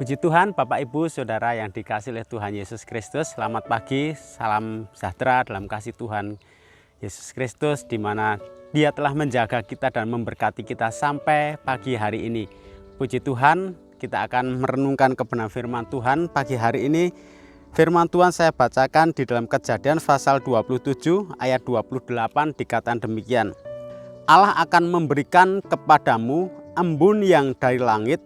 Puji Tuhan, Bapak Ibu Saudara yang dikasihi oleh Tuhan Yesus Kristus. Selamat pagi, salam sejahtera dalam kasih Tuhan Yesus Kristus, di mana Dia telah menjaga kita dan memberkati kita sampai pagi hari ini. Puji Tuhan, kita akan merenungkan kebenaran firman Tuhan pagi hari ini. Firman Tuhan saya bacakan di dalam Kejadian pasal 27 ayat 28, dikatakan demikian. Allah akan memberikan kepadamu embun yang dari langit,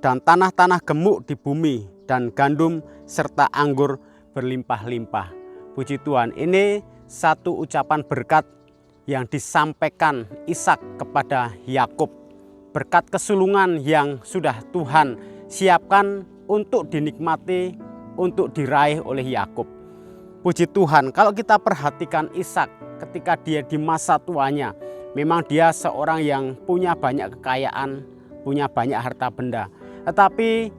dan tanah-tanah gemuk di bumi, dan gandum serta anggur berlimpah-limpah. Puji Tuhan, ini satu ucapan berkat yang disampaikan Ishak kepada Yakub. Berkat kesulungan yang sudah Tuhan siapkan untuk dinikmati, untuk diraih oleh Yakub. Puji Tuhan, kalau kita perhatikan Ishak ketika dia di masa tuanya, memang dia seorang yang punya banyak kekayaan, punya banyak harta benda. Tetapi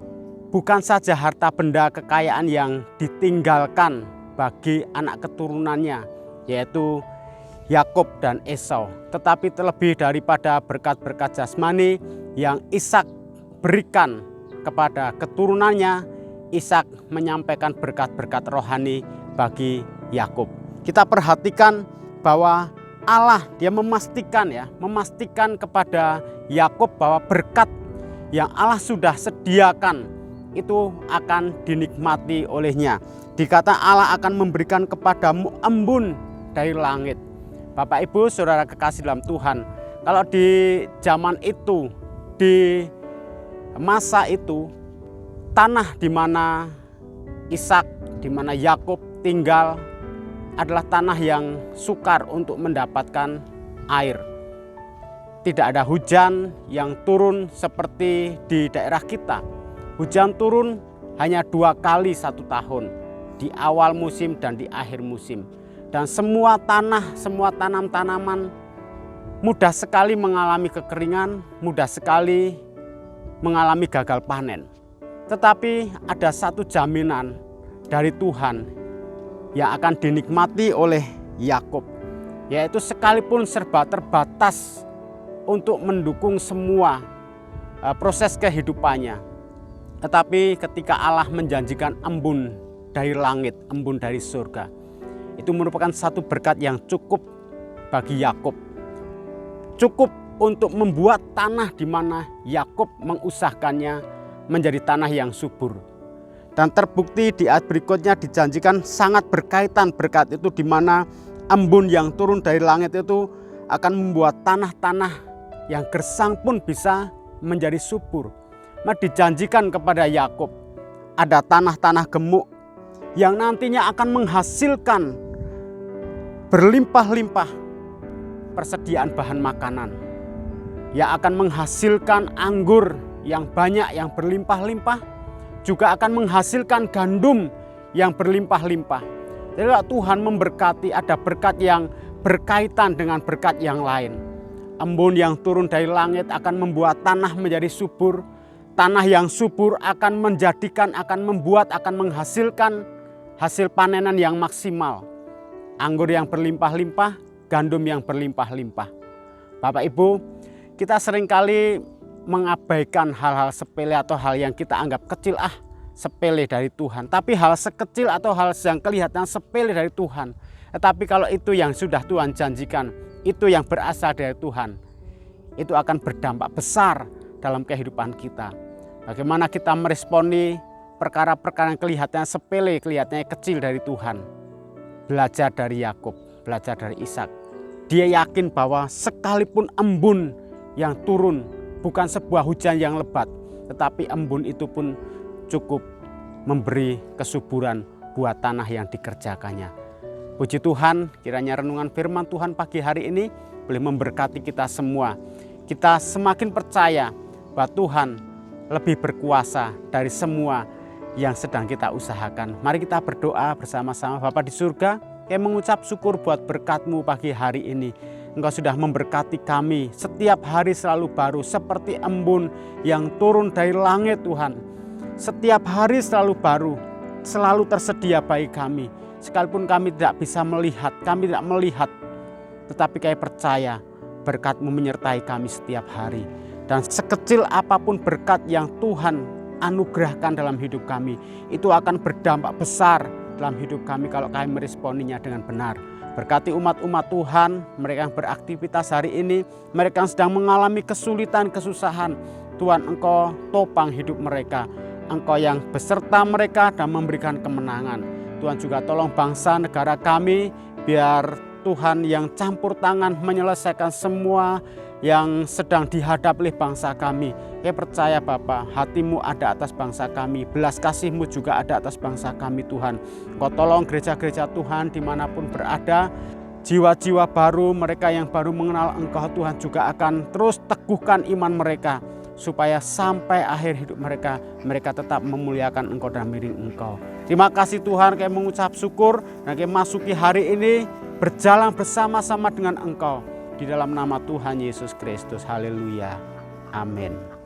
bukan saja harta benda kekayaan yang ditinggalkan bagi anak keturunannya, yaitu Yakub dan Esau, tetapi terlebih daripada berkat-berkat jasmani yang Ishak berikan kepada keturunannya, Ishak menyampaikan berkat-berkat rohani bagi Yakub. Kita perhatikan bahwa Allah dia memastikan kepada Yakub bahwa berkat yang Allah sudah sediakan itu akan dinikmati olehnya. Dikata Allah akan memberikan kepadamu embun dari langit. Bapak Ibu Saudara kekasih dalam Tuhan, kalau di zaman itu, di masa itu, tanah di mana Ishak, di mana Yakub tinggal adalah tanah yang sukar untuk mendapatkan air. Tidak ada hujan yang turun seperti di daerah kita. Hujan turun hanya 2 kali 1 tahun, di awal musim dan di akhir musim. Dan semua tanah, semua tanam-tanaman mudah sekali mengalami kekeringan, mudah sekali mengalami gagal panen. Tetapi ada satu jaminan dari Tuhan yang akan dinikmati oleh Yakub, yaitu sekalipun serba terbatas untuk mendukung semua proses kehidupannya. Tetapi ketika Allah menjanjikan embun dari langit, embun dari surga, itu merupakan satu berkat yang cukup bagi Yakub. Cukup untuk membuat tanah di mana Yakub mengusahakannya menjadi tanah yang subur. Dan terbukti di ayat berikutnya dijanjikan sangat berkaitan berkat itu, di mana embun yang turun dari langit itu akan membuat tanah-tanah yang gersang pun bisa menjadi subur. Dijanjikan kepada Yakub ada tanah-tanah gemuk yang nantinya akan menghasilkan berlimpah-limpah persediaan bahan makanan, yang akan menghasilkan anggur yang banyak yang berlimpah-limpah, juga akan menghasilkan gandum yang berlimpah-limpah. Jadi Tuhan memberkati, ada berkat yang berkaitan dengan berkat yang lain. Embun yang turun dari langit akan membuat tanah menjadi subur. Tanah yang subur akan menghasilkan hasil panenan yang maksimal. Anggur yang berlimpah-limpah, gandum yang berlimpah-limpah. Bapak Ibu, kita seringkali mengabaikan hal-hal sepele atau hal yang kita anggap kecil, sepele dari Tuhan. Tapi hal sekecil atau hal yang kelihatan sepele dari Tuhan, tetapi kalau itu yang sudah Tuhan janjikan, itu yang berasal dari Tuhan, itu akan berdampak besar dalam kehidupan kita. Bagaimana kita meresponi perkara-perkara yang kelihatannya sepele, kelihatannya kecil dari Tuhan. Belajar dari Yakub, belajar dari Ishak. Dia yakin bahwa sekalipun embun yang turun bukan sebuah hujan yang lebat, tetapi embun itu pun cukup memberi kesuburan buat tanah yang dikerjakannya. Puji Tuhan, kiranya renungan firman Tuhan pagi hari ini boleh memberkati kita semua. Kita semakin percaya bahwa Tuhan lebih berkuasa dari semua yang sedang kita usahakan. Mari kita berdoa bersama-sama. Bapa di surga, kami mengucap syukur buat berkat-Mu pagi hari ini. Engkau sudah memberkati kami setiap hari selalu baru, seperti embun yang turun dari langit Tuhan. Setiap hari selalu baru, selalu tersedia bagi kami. Sekalipun kami tidak bisa melihat, kami tidak melihat, tetapi kami percaya berkat-Mu menyertai kami setiap hari. Dan sekecil apapun berkat yang Tuhan anugerahkan dalam hidup kami, itu akan berdampak besar dalam hidup kami kalau kami meresponinya dengan benar. Berkati umat-umat Tuhan, mereka yang beraktivitas hari ini, mereka yang sedang mengalami kesulitan, kesusahan. Tuhan, Engkau topang hidup mereka. Engkau yang beserta mereka dan memberikan kemenangan. Tuhan juga tolong bangsa negara kami, biar Tuhan yang campur tangan menyelesaikan semua yang sedang dihadapi oleh bangsa kami. Saya percaya Bapa, hati-Mu ada atas bangsa kami, belas kasih-Mu juga ada atas bangsa kami Tuhan. Kau tolong gereja-gereja Tuhan dimanapun berada, jiwa-jiwa baru, mereka yang baru mengenal Engkau Tuhan juga akan terus teguhkan iman mereka, supaya sampai akhir hidup mereka, mereka tetap memuliakan Engkau dan miring Engkau. Terima kasih Tuhan, kami mengucap syukur dan kami masuki hari ini berjalan bersama-sama dengan Engkau. Di dalam nama Tuhan Yesus Kristus. Haleluya. Amin.